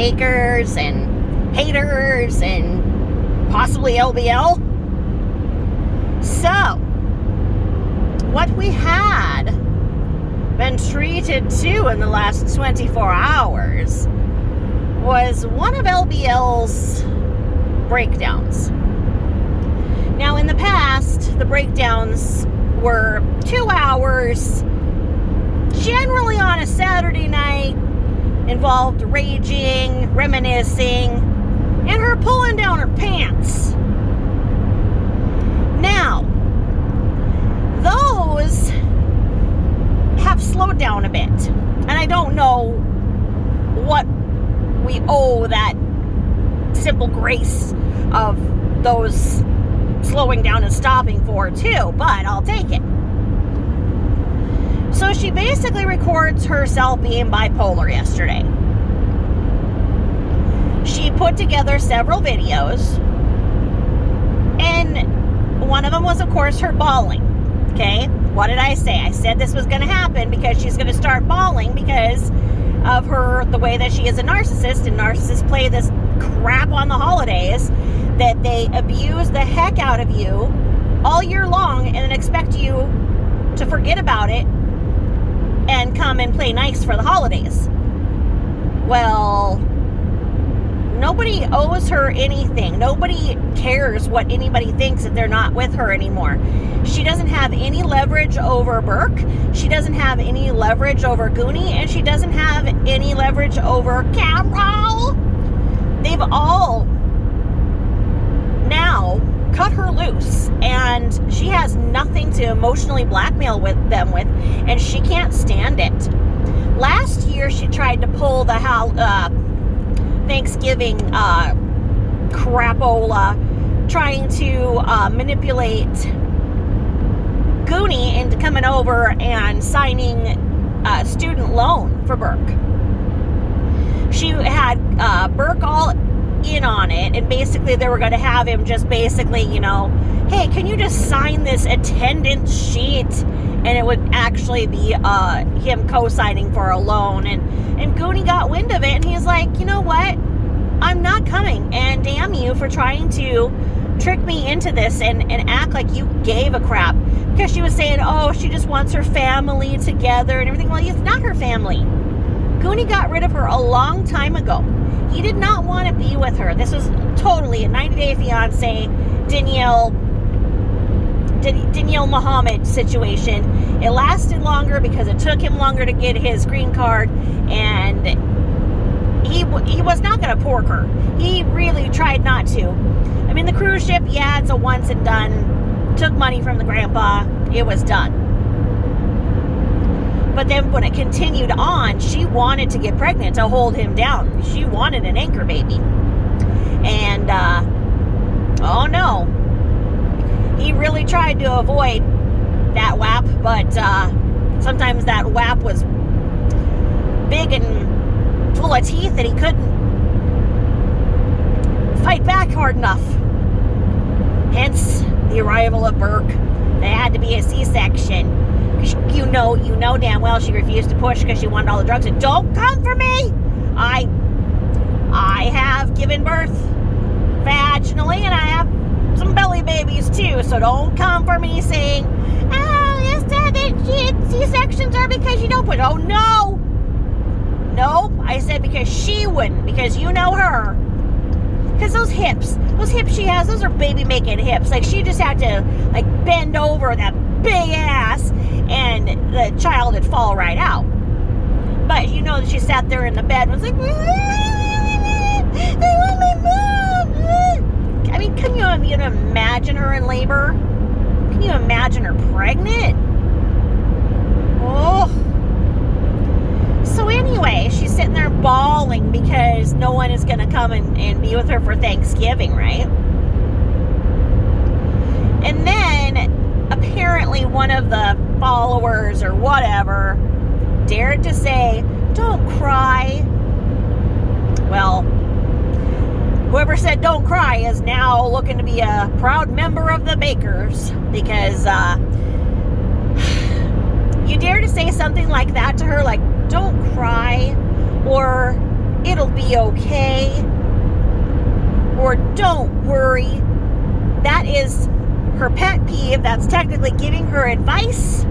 bakers and haters and possibly LBL. So, what we had been treated to in the last 24 hours was one of LBL's breakdowns. Now, in the past, the breakdowns were 2 hours, generally on a Saturday night, involved raging, reminiscing, and her pulling down her pants. Now, those have slowed down a bit, and I don't know what we owe that simple grace of those slowing down and stopping for too, but I'll take it. So she basically records herself being bipolar yesterday. She put together several videos, and one of them was, of course, her bawling. Okay, what did I say? I said this was going to happen because she's going to start bawling because of the way that she is a narcissist, and narcissists play this crap on the holidays that they abuse the heck out of you all year long and then expect you to forget about it and come and play nice for the holidays. Well, nobody owes her anything. Nobody cares what anybody thinks if they're not with her anymore. She doesn't have any leverage over Burke. She doesn't have any leverage over Goonie, and she doesn't have any leverage over Carol. They've all now cut her loose, and she has nothing to emotionally blackmail them with, and she can't stand it. Last year, she tried to pull the Thanksgiving crapola, trying to manipulate Goonie into coming over and signing a student loan for Burke. She had Burke all in on it, and basically they were going to have him just basically, hey, can you just sign this attendance sheet? And it would actually be him co-signing for a loan. And Goonie got wind of it, and he's like, you know what? I'm not coming, and damn you for trying to trick me into this and act like you gave a crap. Because she was saying, oh, she just wants her family together and everything. Well, it's not her family. Goonie got rid of her a long time ago. He did not want to be with her. This was totally a 90-day fiance, Danielle Muhammad situation. It lasted longer because it took him longer to get his green card, and he was not going to pork her. He really tried not to. I mean, the cruise ship, yeah, it's a once and done. Took money from the grandpa. It was done. But then when it continued on, she wanted to get pregnant to hold him down. She wanted an anchor baby. And, oh no. He really tried to avoid that WAP, but sometimes that WAP was big and full of teeth that he couldn't fight back hard enough. Hence the arrival of Burke. There had to be a C-section. You know damn well she refused to push because she wanted all the drugs. And don't come for me! I have given birth vaginally, and I have some belly babies too, so don't come for me saying, oh, you said that C-sections are because you don't push. Oh, no! Nope, I said because she wouldn't, because you know her. Because those hips she has, those are baby-making hips. Like, she just had to, bend over that big ass, and the child would fall right out. But you know that she sat there in the bed and was like, I want my mom. I mean, can you imagine her in labor? Can you imagine her pregnant? Oh. So anyway, she's sitting there bawling because no one is going to come and be with her for Thanksgiving, right? And then apparently one of the followers or whatever dared to say, don't cry. Well, whoever said don't cry is now looking to be a proud member of the Bakers, because you dare to say something like that to her, like, don't cry, or it'll be okay, or don't worry. That is her pet peeve. That's technically giving her advice,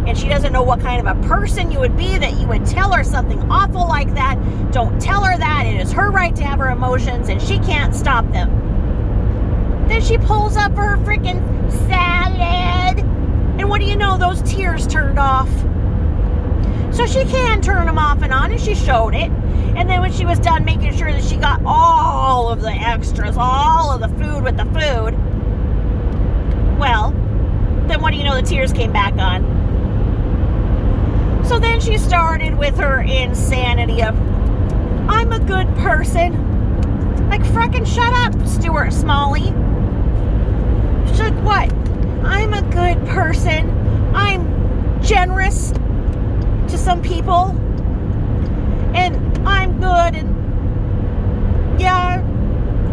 and she doesn't know what kind of a person you would be that you would tell her something awful like that. Don't tell her that. It is her right to have her emotions, and she can't stop them. Then she pulls up her freaking salad, and what do you know? Those tears turned off. So she can turn them off and on, and she showed it. And then when she was done making sure that she got all of the extras, all of the food with the food, well, then what do you know? The tears came back on. So then she started with her insanity of, I'm a good person. Like, frickin' shut up, Stuart Smalley. She's like, what? I'm a good person. I'm generous to some people. And I'm good. And yeah,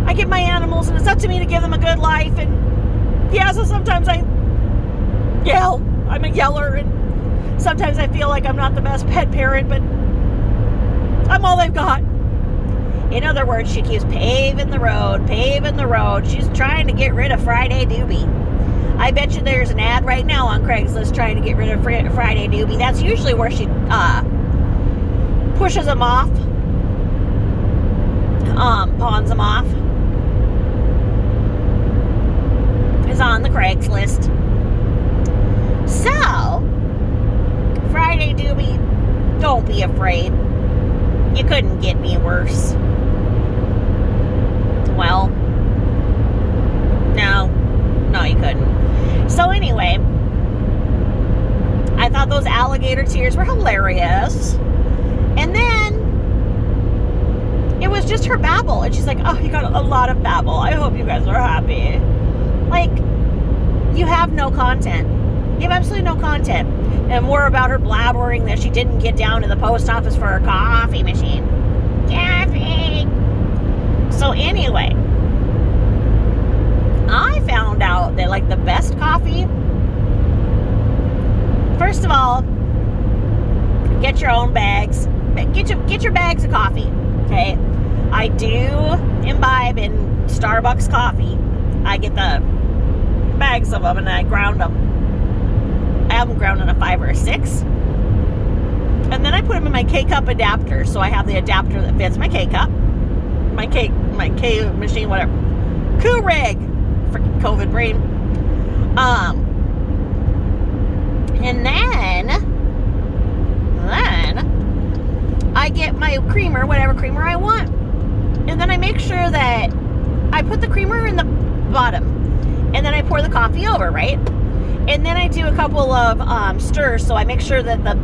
I get my animals, and it's up to me to give them a good life. And yeah, so sometimes I yell. I'm a yeller, and sometimes I feel like I'm not the best pet parent, but I'm all they've got. In other words, she keeps paving the road, paving the road. She's trying to get rid of Friday Doobie. I bet you there's an ad right now on Craigslist trying to get rid of Friday Doobie. That's usually where she pushes them off, pawns them off. Is on the Craigslist. So, Friday Doobie, don't be afraid. You couldn't get me worse. Well, no, you couldn't. So anyway, I thought those alligator tears were hilarious. And then it was just her babble. And she's like, oh, you got a lot of babble. I hope you guys are happy. Like, you have no content. You have absolutely no content. And more about her blabbering that she didn't get down to the post office for her coffee machine. Coffee! So anyway, I found out that, like, the best coffee, first of all, get your own bags. Get your bags of coffee, okay? I do imbibe in Starbucks coffee. I get the bags of them and I ground them. I have them ground in a 5 or a 6. And then I put them in my K-cup adapter. So I have the adapter that fits my K-cup, my K machine, whatever. Keurig. Freaking COVID brain. And then I get my creamer, whatever creamer I want. And then I make sure that I put the creamer in the bottom. And then I pour the coffee over, right? And then I do a couple of stirs. So I make sure that the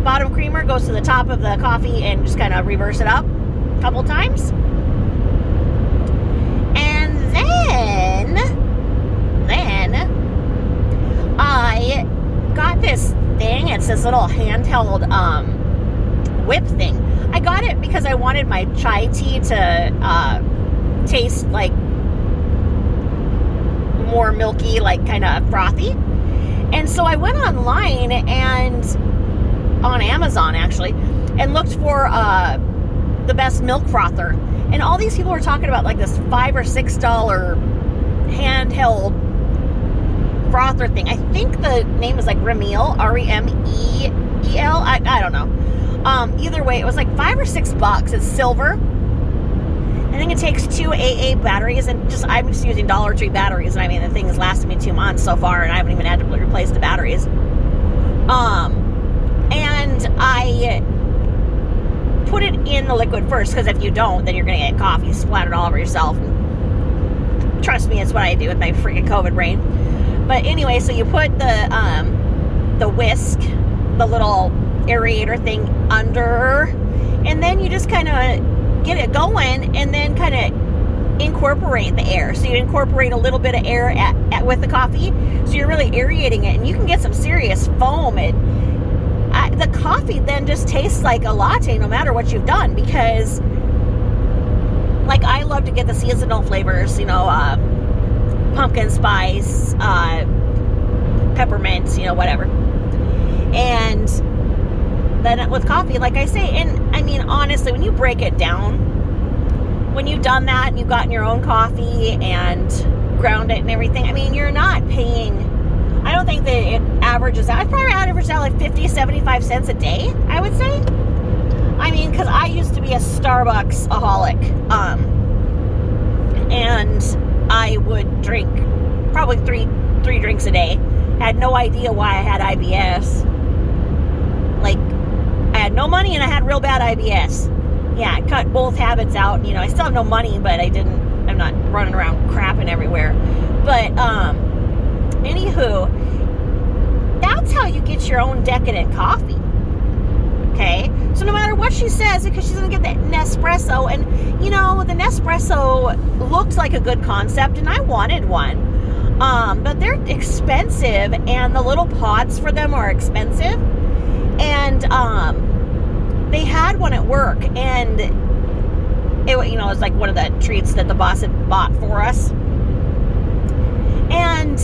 bottom creamer goes to the top of the coffee and just kind of reverse it up a couple times. And then I got this thing. It's this little handheld whip thing. I got it because I wanted my chai tea to taste like more milky, like kind of frothy. And so I went online and on Amazon actually and looked for the best milk frother. And all these people were talking about like this $5 or $6 handheld frother thing. I think the name is like Remeel, R-E-M-E-E-L. I don't know. Either way, it was like $5 or $6. It's silver. I think it takes 2 AA batteries, and I'm just using Dollar Tree batteries, and I mean the thing has lasted me 2 months so far, and I haven't even had to replace the batteries. And I put it in the liquid first, because if you don't, then you're gonna get coffee splattered all over yourself. And trust me, it's what I do with my freaking COVID brain. But anyway, so you put the whisk, the little aerator thing under, and then you just kind of get it going and then kind of incorporate the air. So you incorporate a little bit of air with the coffee, so you're really aerating it, and you can get some serious foam. The coffee then just tastes like a latte no matter what you've done, because like I love to get the seasonal flavors, pumpkin spice, peppermint, whatever. And than with coffee, like I say. And I mean, honestly, when you break it down, when you've done that and you've gotten your own coffee and ground it and everything, I mean, you're not paying, I don't think that it averages out. I've probably averaged out like 50, 75 cents a day, I would say. I mean, because I used to be a Starbucks-aholic, and I would drink probably three drinks a day. Had no idea why I had IBS. Like, I had no money and I had real bad IBS. Yeah, I cut both habits out. You know, I still have no money, but I'm not running around crapping everywhere. But, anywho, that's how you get your own decadent coffee. Okay? So no matter what she says, because she's going to get that Nespresso, and, you know, the Nespresso looked like a good concept, and I wanted one. But they're expensive, and the little pods for them are expensive. And, they had one at work, and it, you know, it was like one of the treats that the boss had bought for us. And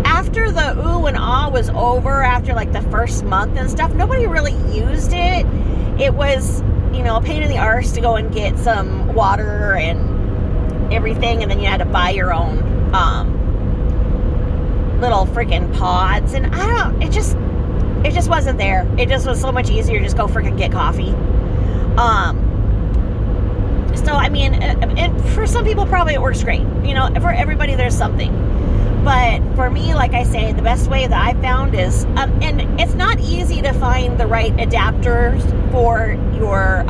after the ooh and ah was over, after like the first month and stuff, nobody really used it. It was, you know, a pain in the arse to go and get some water and everything, and then you had to buy your own little freaking pods. And it just wasn't there. It just was so much easier to just go freaking get coffee. So, I mean, and for some people, probably it works great. You know, for everybody, there's something. But for me, like I say, the best way that I found is, and it's not easy to find the right adapters for your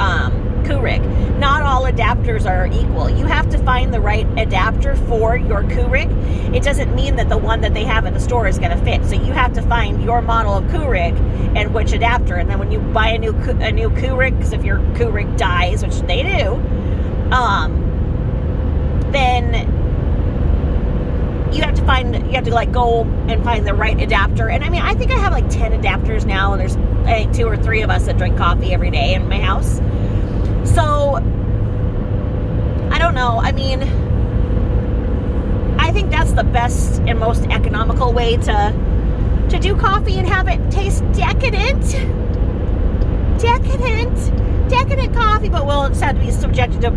Keurig. Not all adapters are equal. You have to find the right adapter for your Keurig. It doesn't mean that the one that they have in the store is going to fit. So you have to find your model of Keurig and which adapter. And then when you buy a new Keurig, because if your Keurig dies, which they do, then you have to like go and find the right adapter. And I mean, I think I have like 10 adapters now, and there's I think 2 or 3 of us that drink coffee every day in my house. So I don't know. I mean, I think that's the best and most economical way to do coffee and have it taste decadent coffee. But we'll just have to be subjected to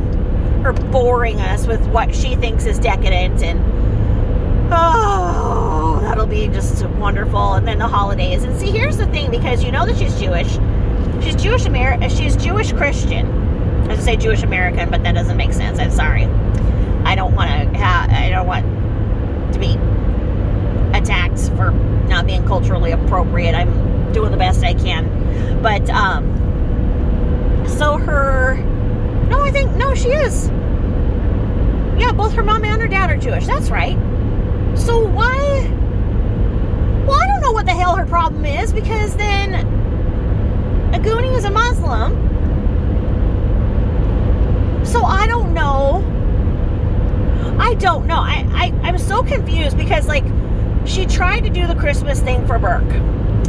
her boring us with what she thinks is decadent, and oh, that'll be just wonderful. And then the holidays. And see, here's the thing, because you know that she's Jewish. She's Jewish Christian. I was going to say Jewish American, but that doesn't make sense. I'm sorry. I don't want to be attacked for not being culturally appropriate. I'm doing the best I can. But, so she is. Yeah, both her mom and her dad are Jewish. That's right. So why? Well, I don't know what the hell her problem is, because then Aguni is a Muslim. So I don't know. I'm so confused, because like she tried to do the Christmas thing for Burke.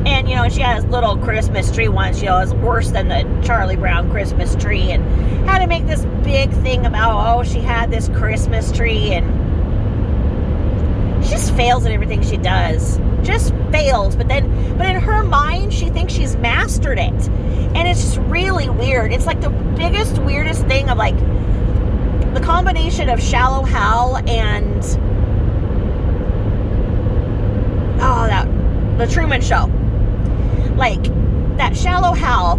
And, you know, she has little Christmas tree ones, you know, it's worse than the Charlie Brown Christmas tree, and had to make this big thing about, oh, she had this Christmas tree, and she just fails at everything she does. Just fails. But in her mind, she thinks she's mastered it. And it's just really weird. It's like the biggest, weirdest thing of like the combination of Shallow Hal and the Truman Show. Like, that Shallow Hal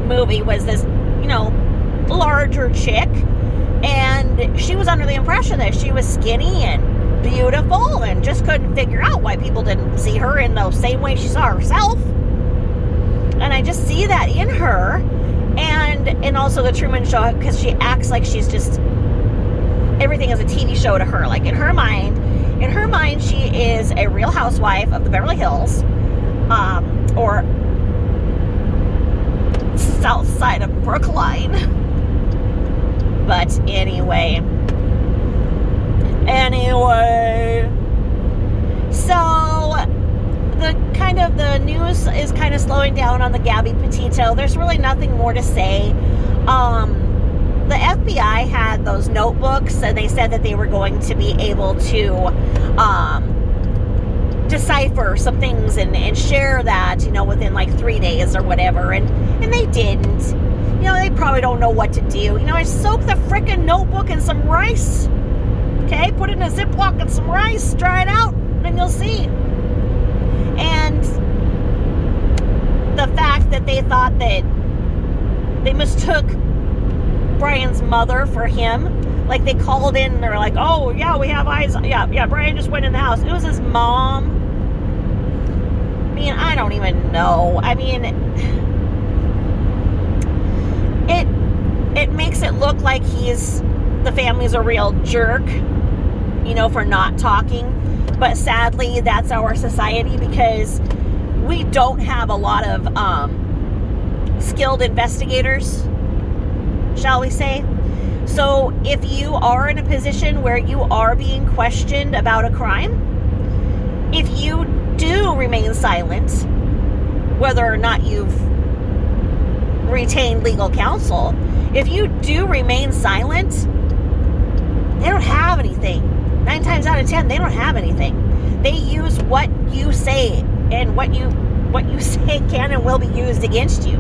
movie was this, you know, larger chick, and she was under the impression that she was skinny and beautiful, and just couldn't figure out why people didn't see her in the same way she saw herself. And I just see that in her, and also the Truman Show, because she acts like she's just, everything is a TV show to her. Like, in her mind, she is a Real Housewife of the Beverly Hills, or south side of Brookline. But anyway, so the news is kind of slowing down on the Gabby Petito. There's really nothing more to say. The FBI had those notebooks, and they said that they were going to be able to decipher some things and share that, within like 3 days or whatever. And they didn't. They probably don't know what to do. I soak the frickin' notebook in some rice. Okay, put it in a Ziploc and some rice, dry it out, and you'll see. And the fact that they thought that they mistook Brian's mother for him, like they called in and they're like, oh yeah, we have eyes, yeah, Brian just went in the house. It was his mom. I don't even know. It makes it look like the family's a real jerk, for not talking. But sadly, that's our society, because we don't have a lot of skilled investigators, shall we say. So if you are in a position where you are being questioned about a crime, if you do remain silent, whether or not you've retained legal counsel, if you do remain silent, they don't have anything. 9 times out of 10, they don't have anything. They use what you say, and what you say can and will be used against you.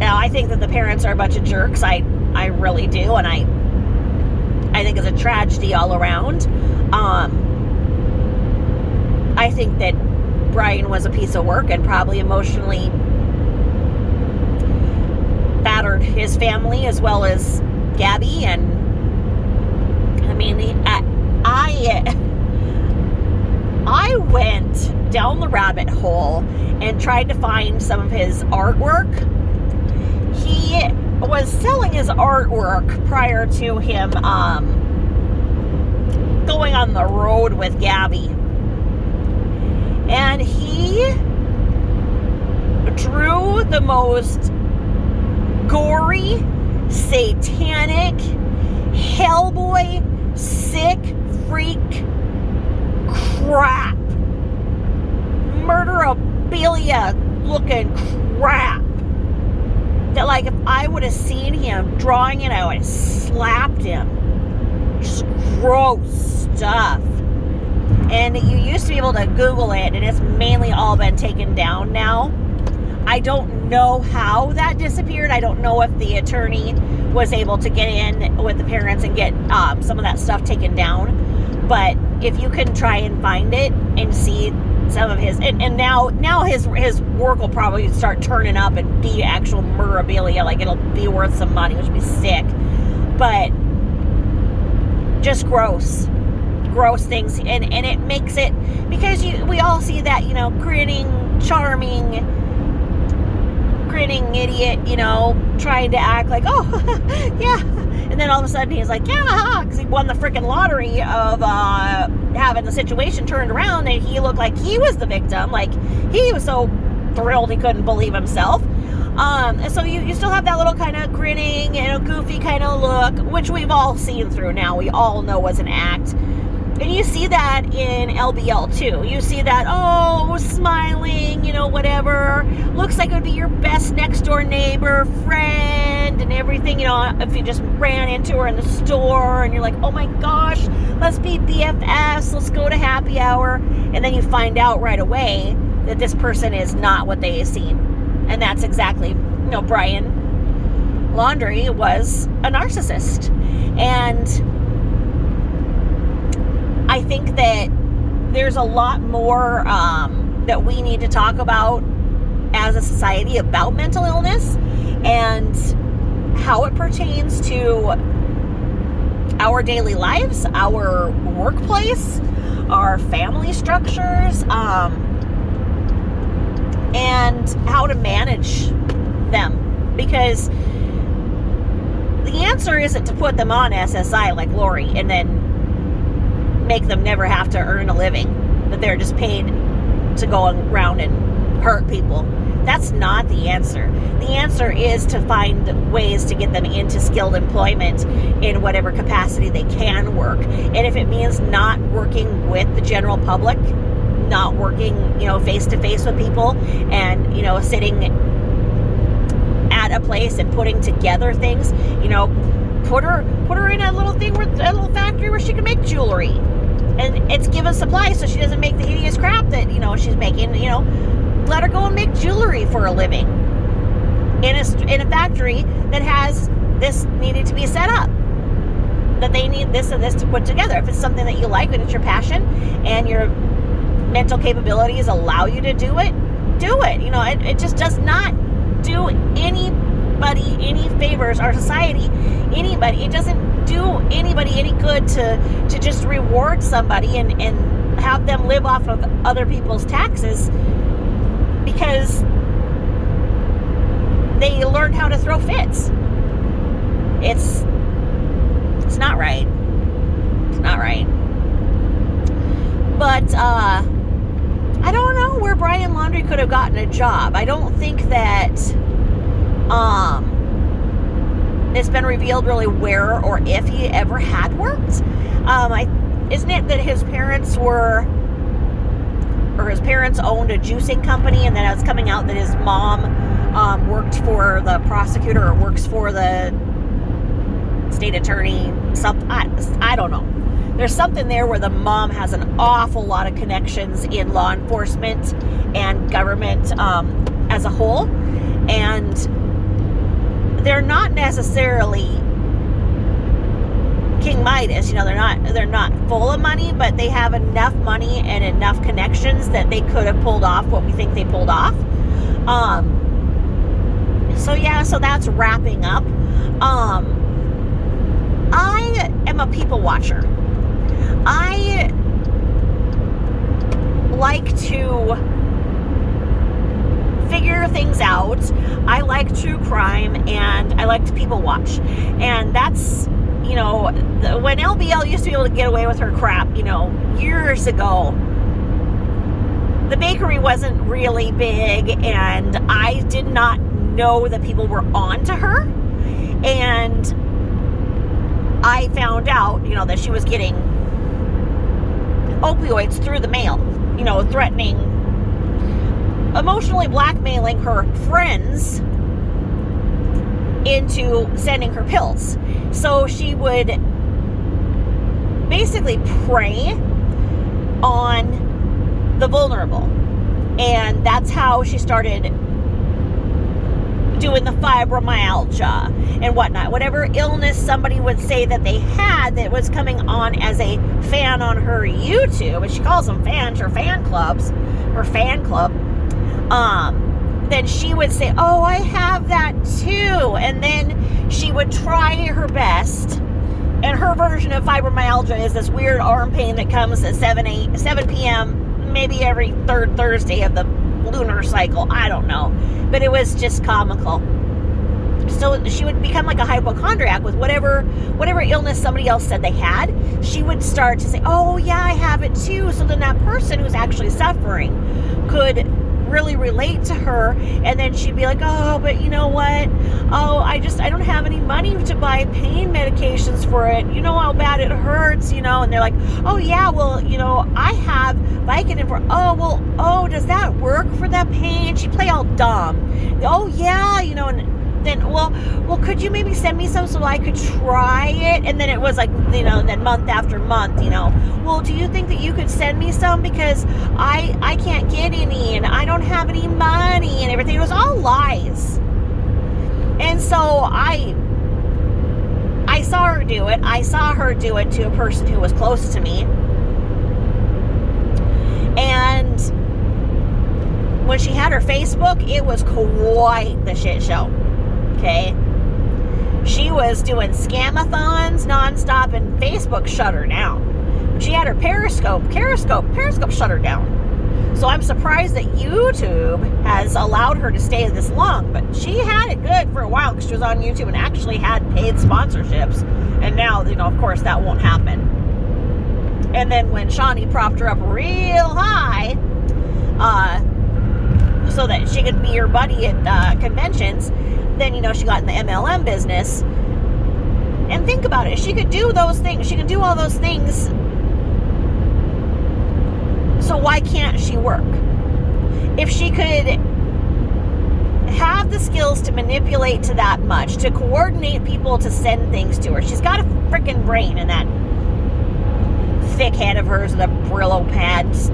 Now, I think that the parents are a bunch of jerks. I really do, and I think it's a tragedy all around. I think that Brian was a piece of work and probably emotionally battered his family as well as Gabby. And I went down the rabbit hole and tried to find some of his artwork. He was selling his artwork prior to him going on the road with Gabby. And he drew the most gory, satanic, Hellboy, sick, freak crap, murderabilia looking crap, that like if I would have seen him drawing it, I would have slapped him. Just gross stuff. And you used to be able to Google it, and it's mainly all been taken down now. I don't know how that disappeared. I don't know if the attorney was able to get in with the parents and get some of that stuff taken down. But if you can try and find it and see some of his, and now his work will probably start turning up and be actual memorabilia, like it'll be worth some money, which would be sick. But just gross things, and it makes it, because we all see that, grinning, charming idiot, trying to act like, oh, yeah, and then all of a sudden he's like, yeah, because he won the freaking lottery of having the situation turned around, and he looked like he was the victim. Like, he was so thrilled he couldn't believe himself. And so you still have that little kind of grinning, goofy kind of look, which we've all seen through now. We all know was an act. And you see that in LBL too. You see that, oh, smiling, whatever. Looks like it would be your best next door neighbor, friend, and everything. If you just ran into her in the store and you're like, oh my gosh, let's be BFFs, let's go to happy hour. And then you find out right away that this person is not what they seem. And that's exactly, Brian Laundrie was a narcissist. And I think that there's a lot more that we need to talk about as a society about mental illness and how it pertains to our daily lives, our workplace, our family structures, and how to manage them. Because the answer isn't to put them on SSI like Lori and then make them never have to earn a living, that they're just paid to go around and hurt people. That's not the answer. The answer is to find ways to get them into skilled employment in whatever capacity they can work. And if it means not working with the general public, not working, face to face with people, and, sitting at a place and putting together things, put her in a little thing, a little factory where she can make jewelry. And it's given supply so she doesn't make the hideous crap that, she's making. Let her go and make jewelry for a living in a factory that has this needed to be set up, that they need this and this to put together. If it's something that you like and it's your passion and your mental capabilities allow you to do it, do it. It just does not do anybody any favors, our society, anybody. It doesn't do anybody any good to just reward somebody and have them live off of other people's taxes because they learned how to throw fits. It's not right. It's not right. But I don't know where Brian Laundrie could have gotten a job. I don't think that it's been revealed really where or if he ever had worked. Isn't it that his parents owned a juicing company, and then it was coming out that his mom worked for the prosecutor or works for the state attorney? I don't know. There's something there where the mom has an awful lot of connections in law enforcement and government as a whole, and they're not necessarily King Midas. They're not full of money, but they have enough money and enough connections that they could have pulled off what we think they pulled off. So that's wrapping up. I am a people watcher. I like to figure things out. I like true crime, and I like to people watch. And that's, when LBL used to be able to get away with her crap, years ago, the bakery wasn't really big, and I did not know that people were on to her. And I found out, that she was getting opioids through the mail, threatening, emotionally blackmailing her friends into sending her pills. So she would basically prey on the vulnerable. And that's how she started doing the fibromyalgia and whatnot. Whatever illness somebody would say that they had that was coming on as a fan on her YouTube, and she calls them fans, her fan club, then she would say, oh, I have that too. And then she would try her best. And her version of fibromyalgia is this weird arm pain that comes at 7 p.m., maybe every third Thursday of the lunar cycle. I don't know. But it was just comical. So she would become like a hypochondriac with whatever illness somebody else said they had. She would start to say, oh yeah, I have it too. So then that person who's actually suffering could really relate to her, and then she'd be like, oh, but you know what? Oh, I don't have any money to buy pain medications for it. You know how bad it hurts, and they're like, oh yeah, well, I have Vicodin for, does that work for that pain? She'd play all dumb. Oh yeah, and then, well, could you maybe send me some so I could try it? And then it was like, then month after month, well, do you think that you could send me some, because I can't get any, and I don't have any money, and everything. It was all lies. And so I saw her do it. I saw her do it to a person who was close to me. And when she had her Facebook, it was quite the shit show. Okay, she was doing scamathons nonstop, and Facebook shut her down. She had her Periscope shut her down. So I'm surprised that YouTube has allowed her to stay this long, but she had it good for a while because she was on YouTube and actually had paid sponsorships. And now, of course, that won't happen. And then when Shawnee propped her up real high, so that she could be her buddy at conventions, then, she got in the MLM business. And think about it. She could do those things. She could do all those things. So why can't she work? If she could have the skills to manipulate to that much, to coordinate people to send things to her. She's got a freaking brain in that thick head of hers with a Brillo pads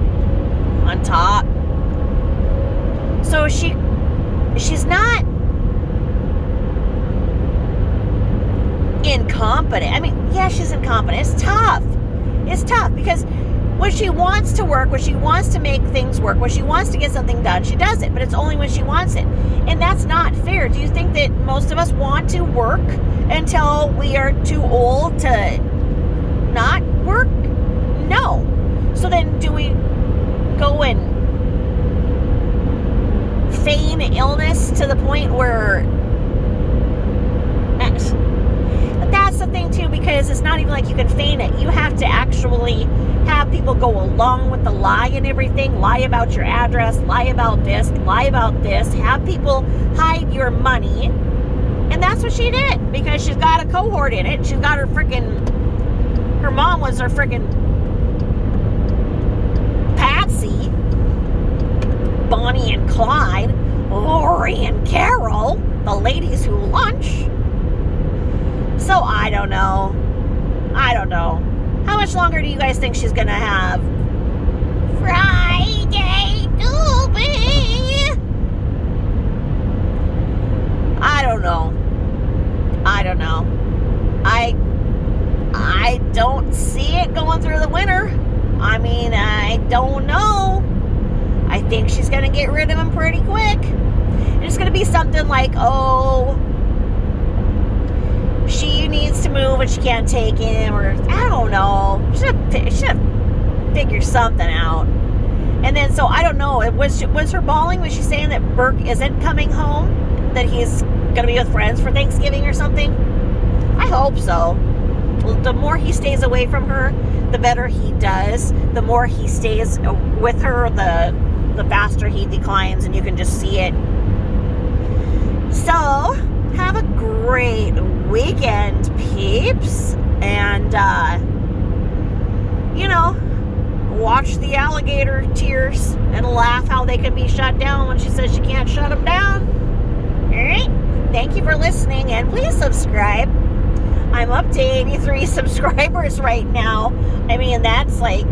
on top. So she's not incompetent. I mean, yeah, she's incompetent. It's tough. It's tough because when she wants to work, when she wants to make things work, when she wants to get something done, she does it. But it's only when she wants it. And that's not fair. Do you think that most of us want to work until we are too old to not work? No. So then do we go and feign illness to the point where... But that's the thing too, because it's not even like you can feign it. You have to actually have people go along with the lie and everything. Lie about your address, lie about this, have people hide your money. And that's what she did, because she's got a cohort in it. She's got her mom was her freaking Patsy, Bonnie and Clyde, Lori and Carol, the ladies who lunch. So I don't know. How much longer do you guys think she's gonna have? Friday, Doobie. I don't know. I don't see it going through the winter. I mean, I don't know. I think she's gonna get rid of him pretty quick. It's gonna be something like, oh, she needs to move and she can't take him, or I don't know. She should figure something out. And then, so I don't know. Was her bawling? Was she saying that Burke isn't coming home? That he's gonna be with friends for Thanksgiving or something? I hope so. Well, the more he stays away from her, the better he does. The more he stays with her, the faster he declines, and you can just see it. So, have a great weekend, peeps. And, watch the alligator tears and laugh how they can be shut down when she says she can't shut them down. Alright? Thank you for listening, and please subscribe. I'm up to 83 subscribers right now. I mean, that's like,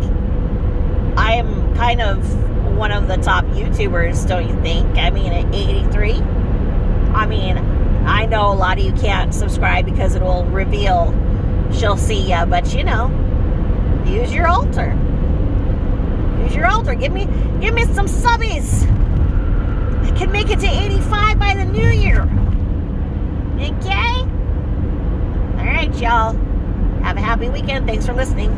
I am kind of one of the top YouTubers, don't you think? I mean, at 83. I mean, I know a lot of you can't subscribe because it will reveal she'll see ya, but use your altar. Use your altar. Give me some subbies. I can make it to 85 by the new year. Okay? All right, y'all. Have a happy weekend. Thanks for listening.